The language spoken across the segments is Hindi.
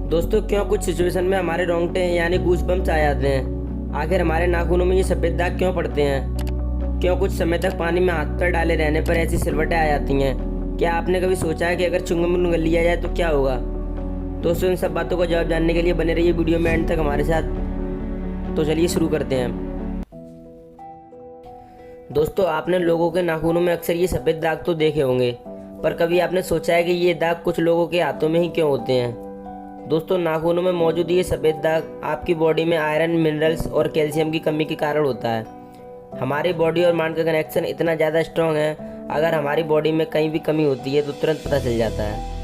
दोस्तों क्यों कुछ सिचुएशन में हमारे रोंगटे यानी गूज बम्प्स आ जाते हैं। आखिर हमारे नाखूनों में ये सफ़ेद दाग क्यों पड़ते हैं। क्यों कुछ समय तक पानी में हाथ पर डाले रहने पर ऐसी सिलवटें आ जाती हैं। क्या आपने कभी सोचा है कि अगर च्युइंगम उगल लिया जाए तो क्या होगा। दोस्तों इन सब बातों का जवाब जानने के लिए बने रहिए वीडियो में एंड तक हमारे साथ। तो चलिए शुरू करते हैं। दोस्तों आपने लोगों के नाखूनों में अक्सर ये सफ़ेद दाग तो देखे होंगे, पर कभी आपने सोचा है कि ये दाग कुछ लोगों के हाथों में ही क्यों होते हैं। दोस्तों नाखूनों में मौजूद ये सफ़ेद दाग आपकी बॉडी में आयरन, मिनरल्स और कैल्शियम की कमी के कारण होता है। हमारी बॉडी और माइंड का कनेक्शन इतना ज़्यादा स्ट्रॉन्ग है, अगर हमारी बॉडी में कहीं भी कमी होती है तो तुरंत पता चल जाता है।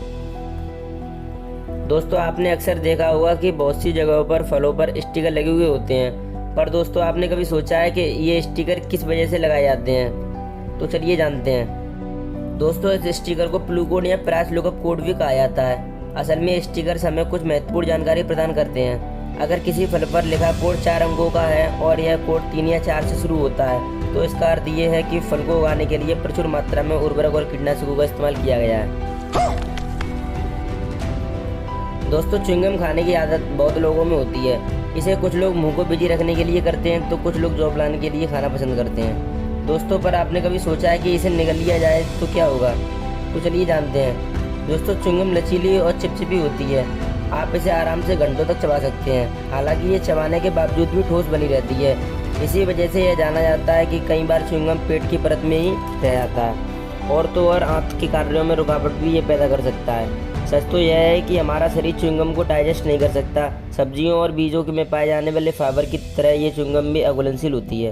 दोस्तों आपने अक्सर देखा होगा कि बहुत सी जगहों पर फलों पर स्टिकर लगे हुए होते हैं, पर दोस्तों आपने कभी सोचा है कि ये स्टिकर किस वजह से लगाए जाते हैं। तो चलिए जानते हैं। दोस्तों इस स्टिकर को प्लू कोड या प्राइस लुकअप कोड भी कहा जाता है। असल में स्टिकर्स हमें कुछ महत्वपूर्ण जानकारी प्रदान करते हैं। अगर किसी फल पर लिखा कोड 4 अंकों का है और यह कोड 3 या 4 से शुरू होता है तो इसका अर्थ ये है कि फल को उगाने के लिए प्रचुर मात्रा में उर्वरक और कीटनाशकों का इस्तेमाल किया गया है। दोस्तों च्युइंगम खाने की आदत बहुत लोगों में होती है। इसे कुछ लोग मुंह को बिजी रखने के लिए करते हैं तो कुछ लोग जॉब लाने के लिए खाना पसंद करते हैं। दोस्तों पर आपने कभी सोचा है कि इसे निगल लिया जाए तो क्या होगा। तो चलिए जानते हैं। दोस्तों च्युइंगम लचीली और चिपचिपी होती है। आप इसे आराम से घंटों तक चबा सकते हैं। हालांकि ये चबाने के बावजूद भी ठोस बनी रहती है। इसी वजह से यह जाना जाता है कि कई बार च्युइंगम पेट की परत में ही रह जाता है और तो और आंत के कार्यों में रुकावट भी ये पैदा कर सकता है। सच तो यह है कि हमारा शरीर च्युइंगम को डाइजेस्ट नहीं कर सकता। सब्जियों और बीजों में पाए जाने वाले फाइबर की तरह ये च्युइंगम भी अघुलनशील होती है।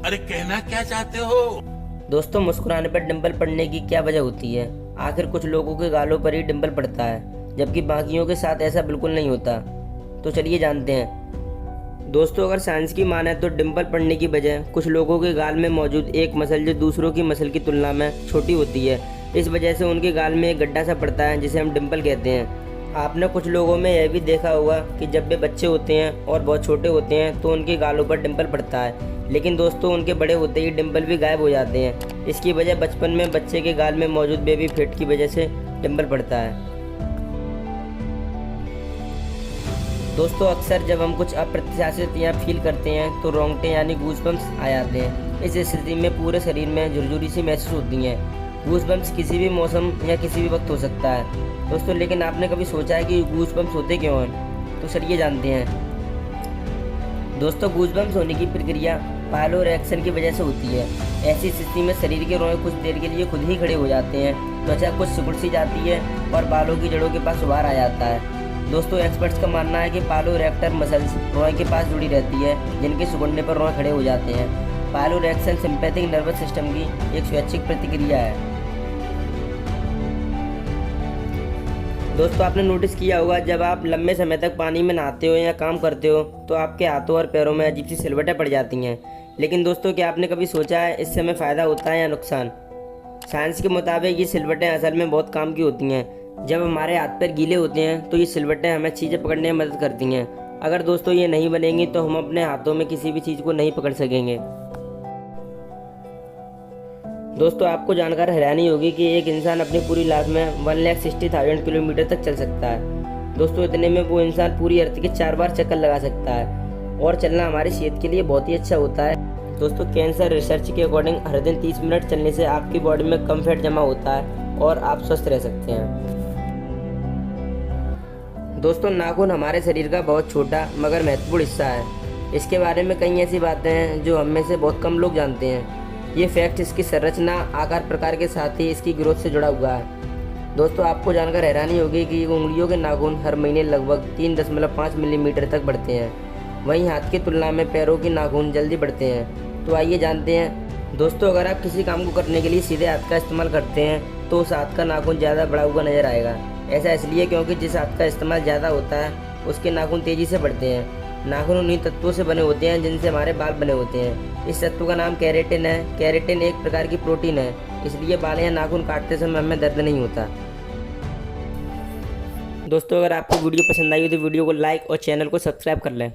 अरे कहना क्या चाहते हो। दोस्तों मुस्कुराने पर डिंपल पड़ने की क्या वजह होती है। आखिर कुछ लोगों के गालों पर ही डिंपल पड़ता है, जबकि बाकियों के साथ ऐसा बिल्कुल नहीं होता। तो चलिए जानते हैं। दोस्तों अगर साइंस की माने तो डिंपल पड़ने की वजह कुछ लोगों के गाल में मौजूद एक मसल जो दूसरों की मसल की तुलना में छोटी होती है, इस वजह से उनके गाल में एक गड्ढा सा पड़ता है जिसे हम डिंपल कहते हैं। आपने कुछ लोगों में यह भी देखा होगा कि जब वे बच्चे होते हैं और बहुत छोटे होते हैं तो उनके गालों पर डिंपल पड़ता है, लेकिन दोस्तों उनके बड़े होते ही डिंपल भी गायब हो जाते हैं। इसकी वजह बचपन में बच्चे के गाल में मौजूद बेबी फैट की वजह से डिंपल पड़ता है। दोस्तों अक्सर जब हम कुछ अप्रत्याशित या फील करते हैं तो रोंगटे यानी गूज बम्प्स आ जाते हैं। इस स्थिति में पूरे शरीर में झुरझुरी सी महसूस होती है। गूज बम्प्स किसी भी मौसम या किसी भी वक्त हो सकता है दोस्तों, लेकिन आपने कभी सोचा है कि गूज बम्प्स होते क्यों हैं। तो चलिए जानते हैं। दोस्तों गूज बम्प्स होने की प्रक्रिया पायलो रिएक्शन की वजह से होती है। ऐसी स्थिति में शरीर के रोए कुछ देर के लिए खुद ही खड़े हो जाते हैं, त्वचा कुछ सिकुड़ सी जाती है और बालों की जड़ों के पास उभार आ जाता है। दोस्तों एक्सपर्ट्स का मानना है कि पायलो रिएक्टर मसल्स रोए के पास जुड़ी रहती है, जिनके सिकुड़ने पर रोए खड़े हो जाते हैं। पायलो रिएक्शन सिंपैथिक नर्वस सिस्टम की एक स्वैच्छिक प्रतिक्रिया है। दोस्तों आपने नोटिस किया होगा जब आप लंबे समय तक पानी में नहाते हो या काम करते हो तो आपके हाथों और पैरों में अजीब सी सिलवटें पड़ जाती हैं। लेकिन दोस्तों क्या आपने कभी सोचा है इससे हमें फ़ायदा होता है या नुकसान। साइंस के मुताबिक ये सिलवटें असल में बहुत काम की होती हैं। जब हमारे हाथ पैर गीले होते हैं तो ये सिलवटें हमें चीज़ें पकड़ने में मदद करती हैं। अगर दोस्तों ये नहीं बनेंगी तो हम अपने हाथों में किसी भी चीज़ को नहीं पकड़ सकेंगे। दोस्तों आपको जानकर हैरानी होगी कि एक इंसान अपनी पूरी लाइफ में 1,60,000 किलोमीटर तक चल सकता है। दोस्तों इतने में वो इंसान पूरी अर्थ के 4 बार चक्कर लगा सकता है और चलना हमारी सेहत के लिए बहुत ही अच्छा होता है। दोस्तों कैंसर रिसर्च के अकॉर्डिंग हर दिन 30 मिनट चलने से आपकी बॉडी में कम फैट जमा होता है और आप स्वस्थ रह सकते हैं। दोस्तों नाखून हमारे शरीर का बहुत छोटा मगर महत्वपूर्ण हिस्सा है। इसके बारे में कई ऐसी बातें हैं जो हम में से बहुत कम लोग जानते हैं। ये फैक्ट इसकी संरचना, आकार, प्रकार के साथ ही इसकी ग्रोथ से जुड़ा हुआ है। दोस्तों आपको जानकर हैरानी होगी कि उंगलियों के नाखून हर महीने लगभग 3.5 मिलीमीटर तक बढ़ते हैं। वहीं हाथ की तुलना में पैरों के नाखून जल्दी बढ़ते हैं। तो आइए जानते हैं। दोस्तों अगर आप किसी काम को करने के लिए सीधे हाथ का इस्तेमाल करते हैं तो उस हाथ का नाखून ज़्यादा बड़ा हुआ नजर आएगा। ऐसा इसलिए क्योंकि जिस हाथ का इस्तेमाल ज़्यादा होता है उसके नाखून तेज़ी से बढ़ते हैं। नाखून उन्हीं तत्वों से बने होते हैं जिनसे हमारे बाल बने होते हैं। इस तत्व का नाम केराटिन है। केराटिन एक प्रकार की प्रोटीन है, इसलिए बाल या नाखून काटते समय हमें दर्द नहीं होता। दोस्तों अगर आपको वीडियो पसंद आई हो तो वीडियो को लाइक और चैनल को सब्सक्राइब कर लें।